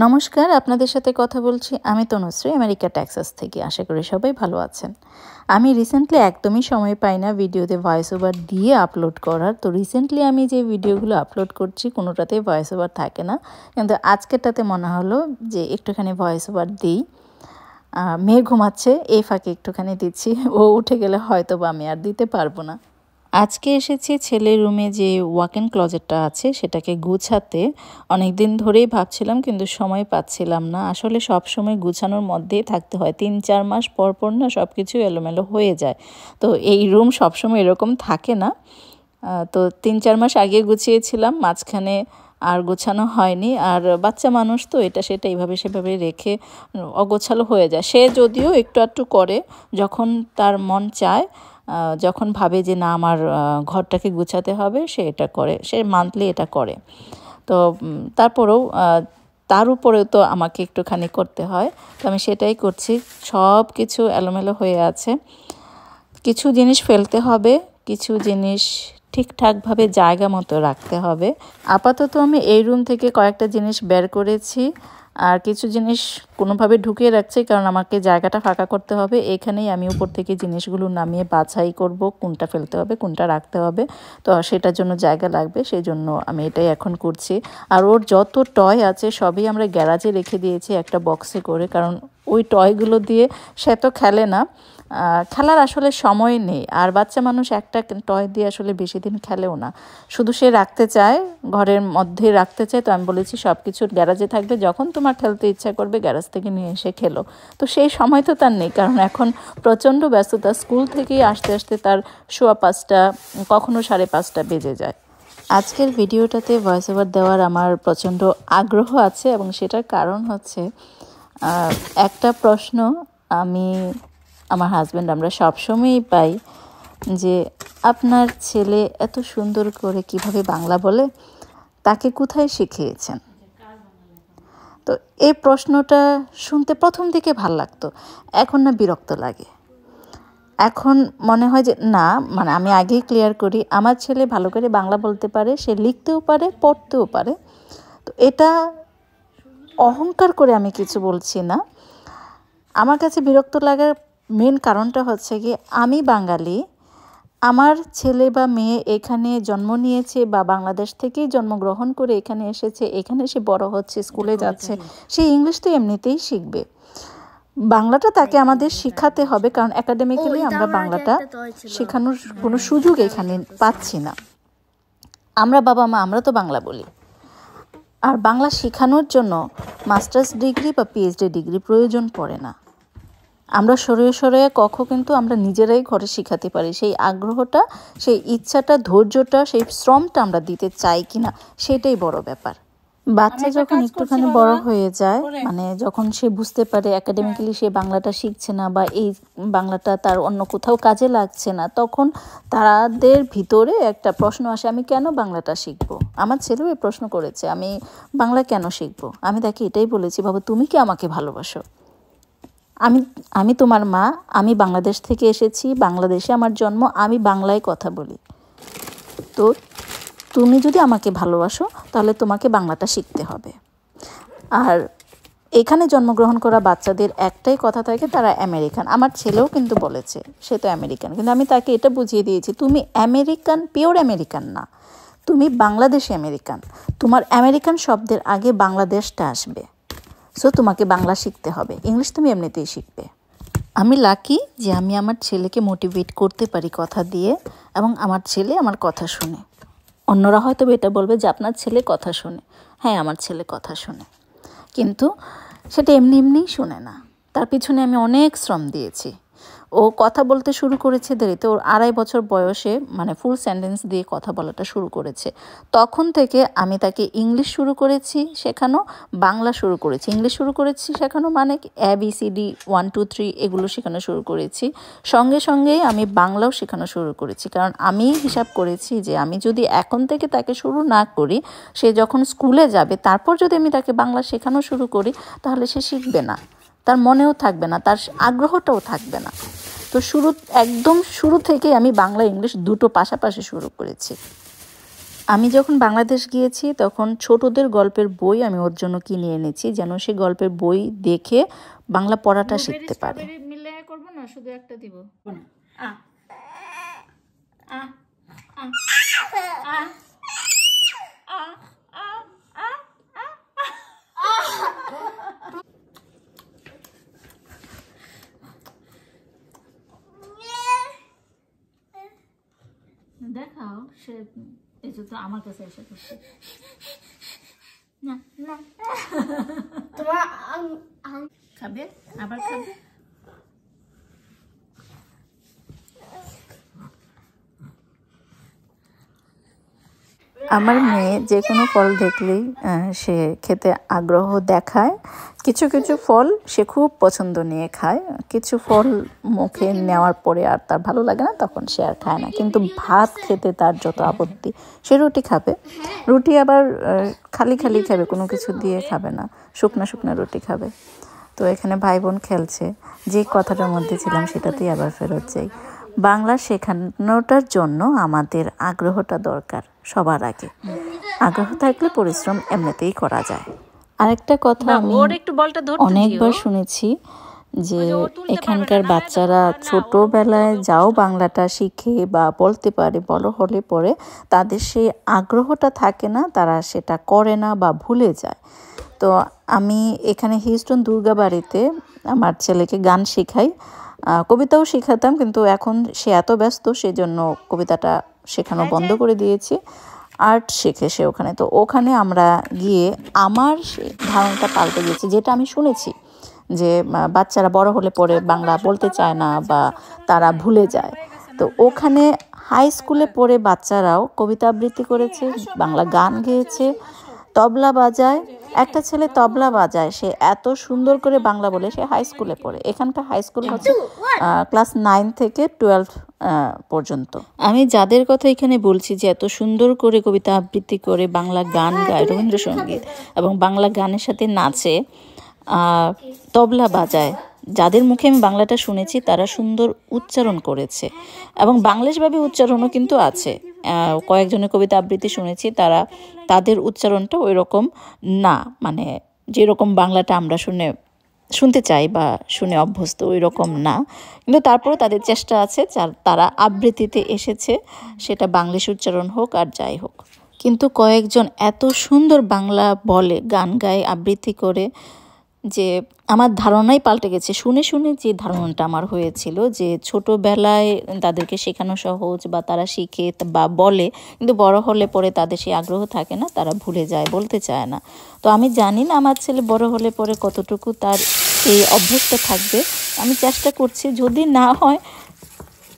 নমস্কার, আপনাদের সাথে কথা বলছি আমি তনুশ্রী আমেরিকা টেক্সাস থেকে। আশা করি সবাই ভালো আছেন। আমি রিসেন্টলি একদমই সময় পাই না ভিডিওতে ভয়েস ওভার দিয়ে আপলোড করার। তো রিসেন্টলি আমি যে ভিডিওগুলো আপলোড করছি কোনোটাতেই ভয়েস ওভার থাকে না, কিন্তু আজকেরটাতে মনে হলো যে একটুখানি ভয়েস ওভার দিই। মেয়ে ঘুমাচ্ছে, এই ফাঁকে একটুখানি দিচ্ছি। ও উঠে গেলে হয়তো বা আমি আর দিতে পারবো না। আজকে এসেছি ছেলের রুমে যে ওয়াক ইন ক্লোজেটটা আছে সেটাকে গুছাতে। অনেক দিন ধরেই ভাবছিলাম কিন্তু সময় পাচ্ছিলাম না। আসলে সব সময় গুছানোর মধ্যেই থাকতে হয়, 3-4 মাস পর পর না সব কিছু এলোমেলো হয়ে যায়। তো এই রুম সবসময় এরকম থাকে না। তো 3-4 মাস আগে গুছিয়েছিলাম, মাঝখানে আর গোছানো হয়নি। আর বাচ্চা মানুষ তো এটা সেটা এইভাবে সেভাবে রেখে অগোছালো হয়ে যায়। সে যদিও একটু আধটু করে যখন তার মন চায়, যখন ভাবে যে না আমার ঘরটাকে গুছাতে হবে, সে এটা করে, সে মান্থলি এটা করে। তো তারপরেও তার উপরেও তো আমাকে একটুখানি করতে হয়, তো আমি সেটাই করছি। সব কিছু এলোমেলো হয়ে আছে, কিছু জিনিস ফেলতে হবে, কিছু জিনিস ঠিকঠাকভাবে জায়গা মতো রাখতে হবে। আপাতত আমি এই রুম থেকে কয়েকটা জিনিস বের করেছি, আর কিছু জিনিস কোনোভাবে ঢুকিয়ে রাখছি, কারণ আমাকে জায়গাটা ফাঁকা করতে হবে। এখানেই আমি উপর থেকে জিনিসগুলো নামিয়ে বাছাই করব কোনটা ফেলতে হবে কোনটা রাখতে হবে। তো সেটার জন্য জায়গা লাগবে, সেই জন্য আমি এটাই এখন করছি। আর ওর যত টয় আছে সবই আমরা গ্যারাজে রেখে দিয়েছি একটা বক্সে করে, কারণ ওই টয়গুলো দিয়ে সে তো খেলে না, খেলার আসলে সময় নেই। আর বাচ্চা মানুষ একটা টয় দিয়ে আসলে বেশি দিন খেলেও না, শুধু সে রাখতে চায়, ঘরের মধ্যে রাখতে চায়। তো আমি বলেছি সব কিছু গ্যারাজে থাকবে, যখন তোমার খেলতে ইচ্ছা করবে গ্যারাজ থেকে নিয়ে এসে খেলো। তো সেই সময় তো তার নেই, কারণ এখন প্রচণ্ড ব্যস্ততা। স্কুল থেকেই আসতে আসতে তার 5:15, কখনো 5:30 বেজে যায়। আজকের ভিডিওটাতে ভয়েস ওভার দেওয়ার আমার প্রচণ্ড আগ্রহ আছে, এবং সেটার কারণ হচ্ছে একটা প্রশ্ন আমি আমার হাজব্যান্ড আমরা সবসময়ই পাই, যে আপনার ছেলে এত সুন্দর করে কিভাবে বাংলা বলে, তাকে কোথায় শিখিয়েছেন? তো এই প্রশ্নটা শুনতে প্রথম দিকে ভাল লাগতো, এখন না বিরক্ত লাগে। এখন মনে হয় যে না, মানে আমি আগেই ক্লিয়ার করি, আমার ছেলে ভালো করে বাংলা বলতে পারে, সে লিখতেও পারে, পড়তেও পারে। তো এটা অহংকার করে আমি কিছু বলছি না। আমার কাছে বিরক্ত লাগার মেন কারণটা হচ্ছে কি, আমি বাঙালি, আমার ছেলে বা মেয়ে এখানে জন্ম নিয়েছে বা বাংলাদেশ থেকেই জন্মগ্রহণ করে এখানে এসেছে, এখানে সে বড় হচ্ছে, স্কুলে যাচ্ছে, সে ইংলিশ তো এমনিতেই শিখবে। বাংলাটা তাকে আমাদের শেখাতে হবে, কারণ একাডেমিক্যালি আমরা বাংলাটা শেখানোর কোনো সুযোগ এখানে পাচ্ছি না। আমরা বাবা মা আমরা তো বাংলা বলি। আর বাংলা শেখানোর জন্য মাস্টার্স ডিগ্রি বা পিএইচডি ডিগ্রি প্রয়োজন পড়ে না। আমরা সরিয়ে সরিয়ে কিন্তু আমরা নিজেরাই ঘরে শেখাতে পারি। সেই আগ্রহটা, সেই ইচ্ছাটা, ধৈর্যটা, সেই শ্রমটা আমরা দিতে চাই কিনা, সেটাই বড় ব্যাপার। বাচ্চা যখন একটুখানি বড় হয়ে যায়, মানে যখন সে বুঝতে পারে একাডেমিক্যালি সে বাংলাটা শিখছে না বা এই বাংলাটা তার অন্য কোথাও কাজে লাগছে না, তখন তাদের ভিতরে একটা প্রশ্ন আসে, আমি কেন বাংলাটা শিখবো? আমার ছেলেও এই প্রশ্ন করেছে, আমি বাংলা কেন শিখবো? আমি তাকে এটাই বলেছি, বাবা তুমি কি আমাকে ভালোবাসো? আমি তোমার মা, আমি বাংলাদেশ থেকে এসেছি, বাংলাদেশে আমার জন্ম, আমি বাংলায় কথা বলি। তো তুমি যদি আমাকে ভালোবাসো তাহলে তোমাকে বাংলাটা শিখতে হবে। আর এখানে জন্মগ্রহণ করা বাচ্চাদের একটাই কথা থাকে, তারা আমেরিকান। আমার ছেলেও কিন্তু বলেছে সে তো আমেরিকান, কিন্তু আমি তাকে এটা বুঝিয়ে দিয়েছি, তুমি আমেরিকান, পিওর আমেরিকান না, তুমি বাংলাদেশি আমেরিকান। তোমার আমেরিকান শব্দের আগে বাংলাদেশটা আসবে। সো তোমাকে বাংলা শিখতে হবে, ইংলিশ তুমি এমনিতেই শিখবে। আমি লাকি যে আমি আমার ছেলেকে মোটিভেট করতে পারি কথা দিয়ে, এবং আমার ছেলে আমার কথা শুনে। অন্যরা হয়তো এটা বলবে যে আপনার ছেলে কথা শোনে। হ্যাঁ, আমার ছেলে কথা শোনে, কিন্তু সেটা এমনি এমনিই শোনে না, তার পিছনে আমি অনেক শ্রম দিয়েছি। ও কথা বলতে শুরু করেছে দেরিতে, ওর 2.5 বছর বয়সে মানে ফুল সেন্টেন্স দিয়ে কথা বলাটা শুরু করেছে। তখন থেকে আমি তাকে ইংলিশ শুরু করেছি শেখানো, বাংলা শুরু করেছি। ইংলিশ শুরু করেছি শেখানো মানে ABCD 1 2 3 এগুলো শেখানো শুরু করেছি, সঙ্গে সঙ্গেই আমি বাংলাও শেখানো শুরু করেছি। কারণ আমি হিসাব করেছি যে আমি যদি এখন থেকে তাকে শুরু না করি, সে যখন স্কুলে যাবে তারপর যদি আমি তাকে বাংলা শেখানো শুরু করি, তাহলে সে শিখবে না, তার মনেও থাকবে না, তার আগ্রহটাও থাকবে না। তো একদম শুরু থেকে আমি বাংলা ইংলিশ দুটো পাশাপাশি শুরু করেছি। আমি যখন বাংলাদেশ গিয়েছি তখন ছোটদের গল্পের বই আমি ওর জন্য কিনে এনেছি, যেন সে গল্পের বই দেখে বাংলা পড়াটা শিখতে পারে। মিলে করব না, শুধু একটা দিব। দেখাও, সে এই তো আমার কাছে এসে করছে না না। তোমার খাবে, আবার খাবে। আমার মেয়ে যে কোনো ফল দেখলেই সে খেতে আগ্রহ দেখায়। কিছু কিছু ফল সে খুব পছন্দ নিয়ে খায়, কিছু ফল মুখে নেওয়ার পরে আর তার ভালো লাগে না, তখন সে আর খায় না। কিন্তু ভাত খেতে তার যত আপত্তি। সে রুটি খাবে, রুটি আবার খালি খালি খাবে, কোনো কিছু দিয়ে খাবে না, শুকনো শুকনো রুটি খাবে। তো এখানে ভাই বোন খেলছে, যে কথাটার মধ্যে ছিলাম সেটাতেই আবার ফেরত যাই। বাংলা শেখানোটার জন্য আমাদের আগ্রহটা দরকার সবার আগে। আগ্রহ থাকলে পরিশ্রম এমনিতেই করা যায়। আরেকটা কথা আমি অনেকবার শুনেছি যে এখানকার বাচ্চারা ছোটবেলায় যাও বাংলাটা শিখে বা বলতে পারে, বড় হলে পরে তাদের সেই আগ্রহটা থাকে না, তারা সেটা করে না বা ভুলে যায়। তো আমি এখানে হিউস্টন দুর্গাবাড়িতে আমার ছেলেকে গান শেখাই, কবিতাও শেখাতাম, কিন্তু এখন সে এত ব্যস্ত সেজন্য কবিতাটা শেখানো বন্ধ করে দিয়েছি। আর্ট শেখে সে ওখানে। তো ওখানে আমরা গিয়ে আমার ধারণাটা পাল্টে গিয়েছে, যেটা আমি শুনেছি যে বাচ্চারা বড় হলে পরে বাংলা বলতে চায় না বা তারা ভুলে যায়। তো ওখানে হাই স্কুলে পড়ে বাচ্চারাও কবিতা আবৃত্তি করেছে, বাংলা গান গেয়েছে, তবলা বাজায়। একটা ছেলে তবলা বাজায়, সে এত সুন্দর করে বাংলা বলে, সে হাই স্কুলে পড়ে। এখানকার হাই স্কুল হচ্ছে ক্লাস 9 থেকে 12 পর্যন্ত। আমি যাদের কথা এখানে বলছি যে এত সুন্দর করে কবিতা আবৃত্তি করে বাংলা গান গায়, রবীন্দ্রসঙ্গীত এবং বাংলা গানের সাথে নাচে, তবলা বাজায়, যাদের মুখে আমি বাংলাটা শুনেছি তারা সুন্দর উচ্চারণ করেছে এবং বাংলাদেশভাবে উচ্চারণও কিন্তু আছে। কয়েকজনের কবিতা আবৃত্তি শুনেছি, তাদের উচ্চারণটা ওই রকম না, মানে যেরকম বাংলাটা আমরা শুনতে চাই বা শুনে অভ্যস্ত ওই রকম না, কিন্তু তারপরেও তাদের চেষ্টা আছে, তারা আবৃত্তিতে এসেছে, সেটা বাংলিশ উচ্চারণ হোক আর যাই হোক। কিন্তু কয়েকজন এত সুন্দর বাংলা বলে, গান গায়, আবৃত্তি করে, যে আমার ধারণাই পাল্টে গেছে। শুনে শুনে যে ধারণাটা আমার হয়েছিল যে ছোটোবেলায় তাদেরকে শেখানো সহজ বা তারা শিখে বা বলে, কিন্তু বড় হলে পরে তাদের সেই আগ্রহ থাকে না, তারা ভুলে যায়, বলতে চায় না। তো আমি জানি না আমার ছেলে বড় হলে পরে কতটুকু তার এই অভ্যাসটা থাকবে। আমি চেষ্টা করছি, যদি না হয়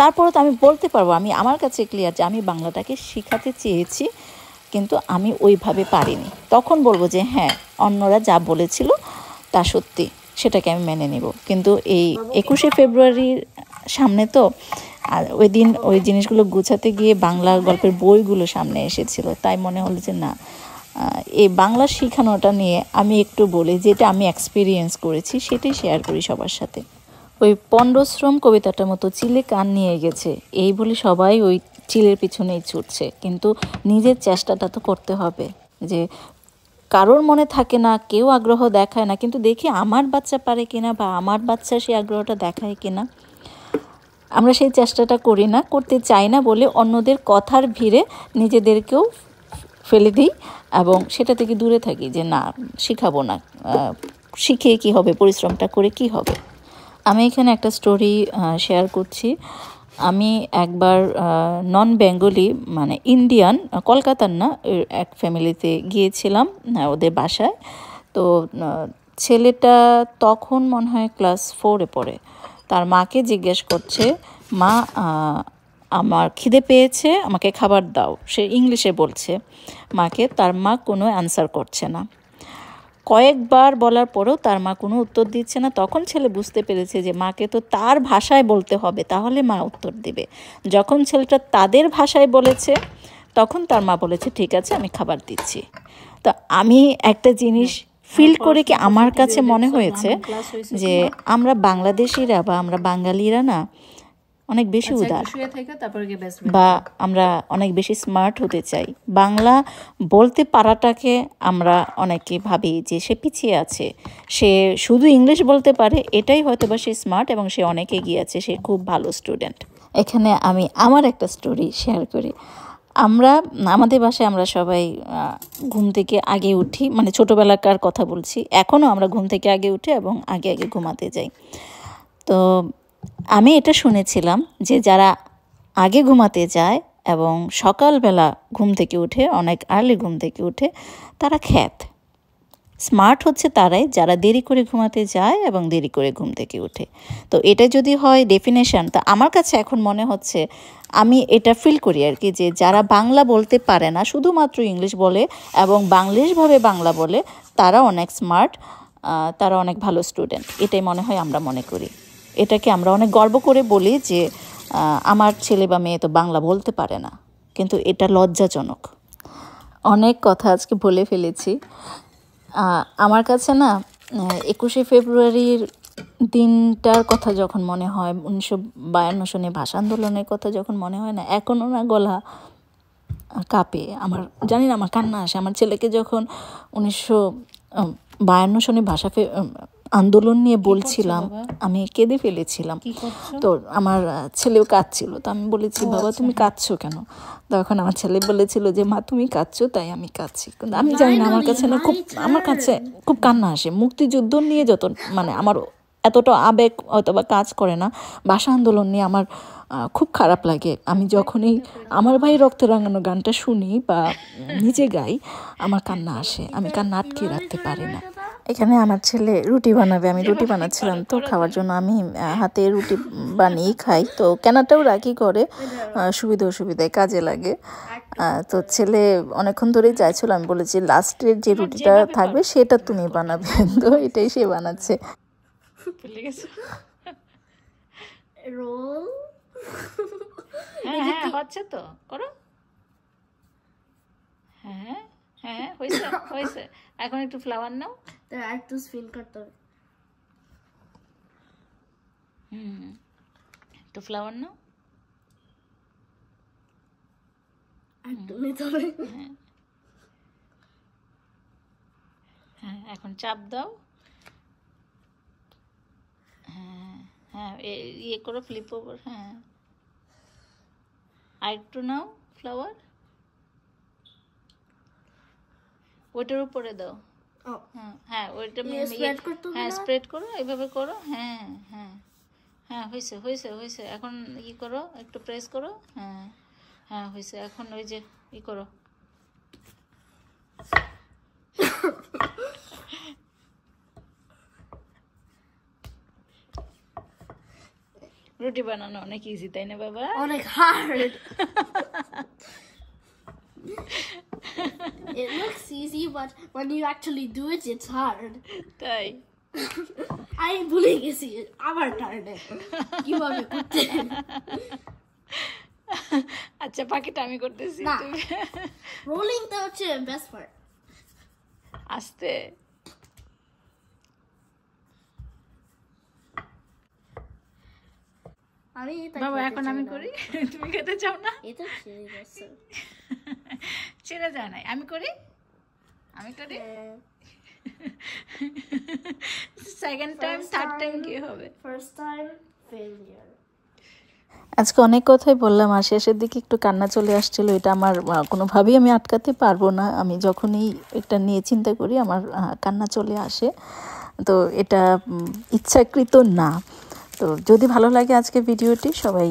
তারপরে তো আমি বলতে পারবো, আমি আমার কাছে ক্লিয়ার যে আমি বাংলাটাকে শেখাতে চেয়েছি কিন্তু আমি ওইভাবে পারিনি। তখন বলবো যে হ্যাঁ, অন্যরা যা বলেছিল তা সত্যি, সেটাকে আমি মেনে নেব। কিন্তু এই 21শে ফেব্রুয়ারির সামনে তো, আর ওই দিন ওই জিনিসগুলো গুছাতে গিয়ে বাংলা গল্পের বইগুলো সামনে এসেছিল, তাই মনে হলো যে না, এই বাংলা শেখানোটা নিয়ে আমি একটু বলি, যেটা আমি এক্সপিরিয়েন্স করেছি সেটাই শেয়ার করি সবার সাথে। ওই পণ্ডশ্রম কবিতাটার মতো চিলে কান নিয়ে গেছে, এই বলে সবাই ওই চিলের পিছনেই ছুটছে, কিন্তু নিজের চেষ্টাটা তো করতে হবে। যে কারোর মনে থাকে না, কেউ আগ্রহ দেখায় না, কিন্তু দেখি আমার বাচ্চা পারে কিনা বা আমার বাচ্চা সেই আগ্রহটা দেখায় কিনা, আমরা সেই চেষ্টাটা করি না, করতে চাই না বলে অন্যদের কথার ভিড়ে নিজেদেরকেও ফেলে দিই এবং সেটা থেকে দূরে থাকি যে না, শিখাবো না, শিখে কি হবে, পরিশ্রমটা করে কি হবে। আমি এখানে একটা স্টোরি শেয়ার করছি। আমি একবার নন বেঙ্গলি, মানে ইন্ডিয়ান, কলকাতার না, এক ফ্যামিলিতে গিয়েছিলাম ওদের বাসায়। তো ছেলেটা তখন মনে হয় ক্লাস 4-এ পড়ে। তার মাকে জিজ্ঞেস করছে, মা আমার খিদে পেয়েছে, আমাকে খাবার দাও। সে ইংলিশে বলছে মাকে, তার মা কোনো অ্যান্সার করছে না। কয়েকবার বলার পরেও তার মা কোনো উত্তর দিচ্ছে না। তখন ছেলে বুঝতে পেরেছে যে মাকে তো তার ভাষায় বলতে হবে, তাহলে মা উত্তর দিবে। যখন ছেলেটা তাদের ভাষায় বলেছে তখন তার মা বলেছে ঠিক আছে, আমি খাবার দিচ্ছি। তো আমি একটা জিনিস ফিল করে কি আমার কাছে মনে হয়েছে যে আমরা বাংলাদেশিরা বা আমরা বাঙালিরা না, অনেক বেশি উদার, বা আমরা অনেক বেশি স্মার্ট হতে চাই। বাংলা বলতে পারাটাকে আমরা অনেকে ভাবি যে সে পিছিয়ে আছে, সে শুধু ইংলিশ বলতে পারে, এটাই হয়তো বা সে স্মার্ট এবং সে অনেক এগিয়ে আছে, সে খুব ভালো স্টুডেন্ট। এখানে আমি আমার একটা স্টোরি শেয়ার করি। আমাদের বাসায় আমরা সবাই ঘুম থেকে আগে উঠি, মানে ছোটোবেলাকার কথা বলছি, এখনও আমরা ঘুম থেকে আগে উঠি এবং আগে আগে ঘুমাতে যাই। তো আমি এটা শুনেছিলাম যে যারা আগে ঘুমাতে যায় এবং সকালবেলা ঘুম থেকে উঠে, অনেক আর্লি ঘুম থেকে উঠে, তারা খ্যাত। স্মার্ট হচ্ছে তারাই যারা দেরি করে ঘুমাতে যায় এবং দেরি করে ঘুম থেকে উঠে। তো এটা যদি হয় ডেফিনেশন, তা আমার কাছে এখন মনে হচ্ছে, আমি এটা ফিল করি আর কি, যে যারা বাংলা বলতে পারে না, শুধুমাত্র ইংলিশ বলে এবং বাংলিশভাবে বাংলা বলে, তারা অনেক স্মার্ট, তারা অনেক ভালো স্টুডেন্ট, এটাই মনে হয় আমরা মনে করি। এটাকে আমরা অনেক গর্ব করে বলি যে আমার ছেলে বা মেয়ে তো বাংলা বলতে পারে না, কিন্তু এটা লজ্জাজনক। অনেক কথা আজকে বলে ফেলেছি। আমার কাছে না 21শে ফেব্রুয়ারির দিনটার কথা যখন মনে হয়, 1952 সনে ভাষা আন্দোলনের কথা যখন মনে হয় না, এখনও না গলা কাঁপে আমার। জানি না, আমার কান্না আসে। আমার ছেলেকে যখন 1952 সনে ভাষা আন্দোলন নিয়ে বলছিলাম, আমি কেঁদে ফেলেছিলাম। তো আমার ছেলেও কাঁদছিল, তো আমি বলেছি, বাবা তুমি কাঁদছো কেন? তখন আমার ছেলে বলেছিল যে মা তুমি কাঁদছো তাই আমি কাঁদছি। কিন্তু আমি জানি না, আমার কাছে খুব কান্না আসে। মুক্তিযুদ্ধ নিয়ে যত, মানে আমার এতটা আবেগ হয়তো বা কাজ করে না, ভাষা আন্দোলন নিয়ে আমার খুব খারাপ লাগে। আমি যখনই আমার ভাই রক্তে রাঙানো গানটা শুনি বা নিজে গাই, আমার কান্না আসে, আমি কান্না আটকে রাখতে পারি না। এখানে আমার ছেলে রুটি বানাবে, আমি রুটি বানাচ্ছিলাম তো খাওয়ার জন্য। আমি হাতে রুটি বানিয়েই খাই, তো কেনাটাও রাখি করে, সুবিধা অসুবিধায় কাজে লাগে। তো ছেলে অনেকক্ষণ ধরেই চাইছিল, আমি বলেছি লাস্টের যে রুটিটা থাকবে সেটা তুমি বানাবে, তো এটাই সে বানাচ্ছে। রোল হ্যাঁ হচ্ছে তো, করো। হ্যাঁ হ্যাঁ হয়েছে হয়েছে, এখন একটু ফ্লাওয়ার নাও, একটু স্পিন করতে হবে। একটু ফ্লাওয়ার নাও, একটু নিতে হবে। হ্যাঁ এখন চাপ দাও। হ্যাঁ হ্যাঁ ইয়ে করো, ফ্লিপ ওভার। হ্যাঁ আর একটু নাও ফ্লাওয়ার, ওইটার উপরে দাও। হ্যাঁ ওইটা হ্যাঁ স্প্রেড করো, এইভাবে করো। হ্যাঁ হ্যাঁ হ্যাঁ হয়েছে হয়েছে হয়েছে, এখন ই করো, একটু প্রেস করো। হ্যাঁ হ্যাঁ হয়েছে, এখন ওই যে ই করো। রুটি বানানো অনেক ইজি, তাই না বাবা? অনেক hard. It looks easy, but when you actually do it, it's hard. তাই আমি ভুলে গেছি আমার টার্নে কিভাবে করতে। আচ্ছা বাকিটা আমি করতেছি। রোলিংটা হচ্ছে বেস্ট পার্ট। আস্তে বাবা, এখন আমি করি, তুমি খেতে চাও না? এটা ছিঁড়ে গেছে। ছেড়ে যায় নাই, আমি করি, আমি করি। সেকেন্ড টাইম, থার্ড টাইম কি হবে? First time failure. আজকে অনেক কথাই বললাম, আর শেষের দিকে একটু কান্না চলে আসছিল। এটা আমার কোনোভাবেই আমি আটকাতে পারবো না। আমি যখনই এটা নিয়ে চিন্তা করি আমার কান্না চলে আসে। তো এটা ইচ্ছাকৃত না। তো যদি ভালো লাগে আজকে ভিডিওটি, সবাই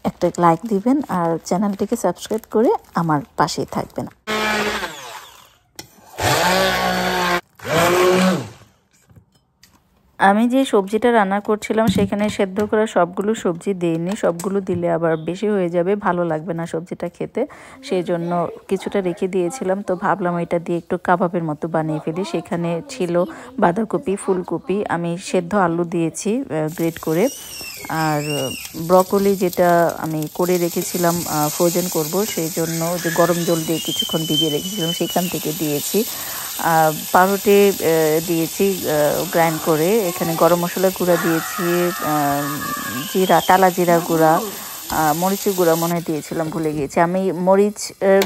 একটা লাইক দিবেন আর চ্যানেলটিকে সাবস্ক্রাইব করে আমার পাশেই থাকবেন। আমি যে সবজিটা রান্না করছিলাম সেখানে সেদ্ধ করা সবগুলো সবজি দিইনি, সবগুলো দিলে আবার বেশি হয়ে যাবে, ভালো লাগবে না সবজিটা খেতে, সেই জন্য কিছুটা রেখে দিয়েছিলাম। তো ভাবলাম এটা দিয়ে একটু কাবাবের মতো বানিয়ে ফেলি। সেখানে ছিল বাঁধাকপি, ফুলকপি, আমি সেদ্ধ আলু দিয়েছি গ্রেট করে, আর ব্রকলি যেটা আমি করে রেখেছিলাম ফ্রোজেন করব, সেই জন্য যে গরম জল দিয়ে কিছুক্ষণ ভিজিয়ে রেখেছিলাম সেখান থেকে দিয়েছি। পাউরুটি দিয়েছি গ্রাইন্ড করে, এখানে গরম মশলা গুঁড়া দিয়েছি, জিরা, টালা জিরা গুঁড়া, মরিচের গুঁড়া মনে হয় দিয়েছিলাম, ভুলে গিয়েছি। আমি মরিচ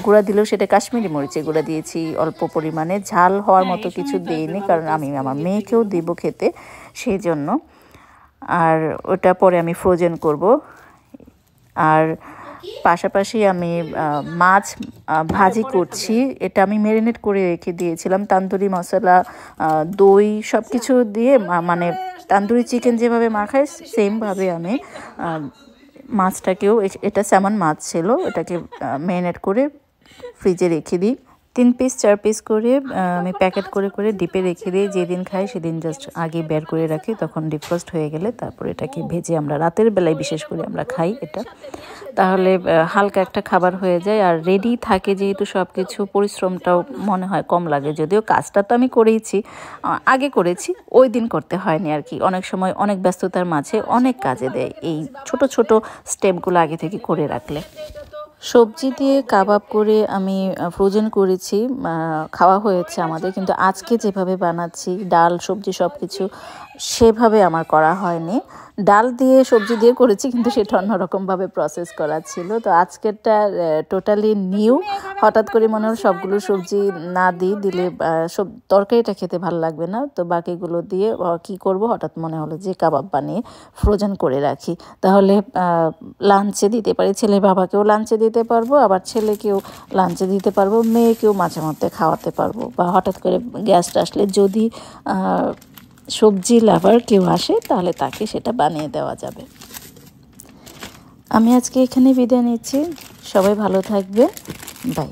গুঁড়া দিলেও সেটা কাশ্মীরি মরিচের গুঁড়া দিয়েছি অল্প পরিমাণে, ঝাল হওয়ার মতো কিছু দিইনি, কারণ আমি আমার মেয়েকেও দিব খেতে, সেই জন্য। আর ওটা পরে আমি ফ্রোজেন করব। আর পাশাপাশি আমি মাছ ভাজি করছি, এটা আমি ম্যারিনেট করে রেখে দিয়েছিলাম তান্দুরি মশলা, দই সব কিছু দিয়ে, মানে তান্দুরি চিকেন যেভাবে মাখাই সেমভাবে আমি মাছটাকেও, এটা স্যামন মাছ ছিল, এটাকে ম্যারিনেট করে ফ্রিজে রেখে দিই। 3 পিস 4 পিস করে আমি প্যাকেট করে করে ডিপে রেখে দিই, যেদিন খাই সেদিন জাস্ট আগে বের করে রাখি, তখন ডিফ্রস্ট হয়ে গেলে তারপর এটাকে ভেজে আমরা রাতের বেলায় বিশেষ করে আমরা খাই এটা, তাহলে হালকা একটা খাবার হয়ে যায় আর রেডি থাকে যেহেতু সব কিছু, পরিশ্রমটাও মনে হয় কম লাগে। যদিও কাজটা তো আমি করেইছি, আগে করেছি, ওই দিন করতে হয়নি আর কি। অনেক সময় অনেক ব্যস্ততার মাঝে অনেক কাজে দেয় এই ছোট ছোট স্টেপগুলো আগে থেকে করে রাখলে। সবজি দিয়ে কাবাব করে আমি ফ্রোজেন করেছি, খাওয়া হয়েছে আমাদের, কিন্তু আজকে যেভাবে বানাচ্ছি ডাল সবজি সব কিছু সেভাবে আমার করা হয়নি। ডাল দিয়ে সবজি দিয়ে করেছি, কিন্তু সেটা অন্যরকমভাবে প্রসেস করা ছিল। তো আজকেরটা টোটালি নিউ, হঠাৎ করে মনে হলো সবগুলো সবজি না দিলে সব তরকারিটা খেতে ভালো লাগবে না, তো বাকিগুলো দিয়ে কি করব, হঠাৎ মনে হলো যে কাবাব বানিয়ে ফ্রোজেন করে রাখি, তাহলে লাঞ্চে দিতে পারি, ছেলে বাবাকেও লাঞ্চে দিতে পারবো, আবার ছেলেকেও লাঞ্চে দিতে পারবো, মেয়েকেও মাঝে মধ্যে খাওয়াতে পারবো, বা হঠাৎ করে গেস্ট আসলে যদি সবজি লাভার কেউ আসে তাহলে তাকে সেটা বানিয়ে দেওয়া যাবে। আমি আজকে এখানে বিদায় নিচ্ছি, সবাই ভালো থাকবে, বাই।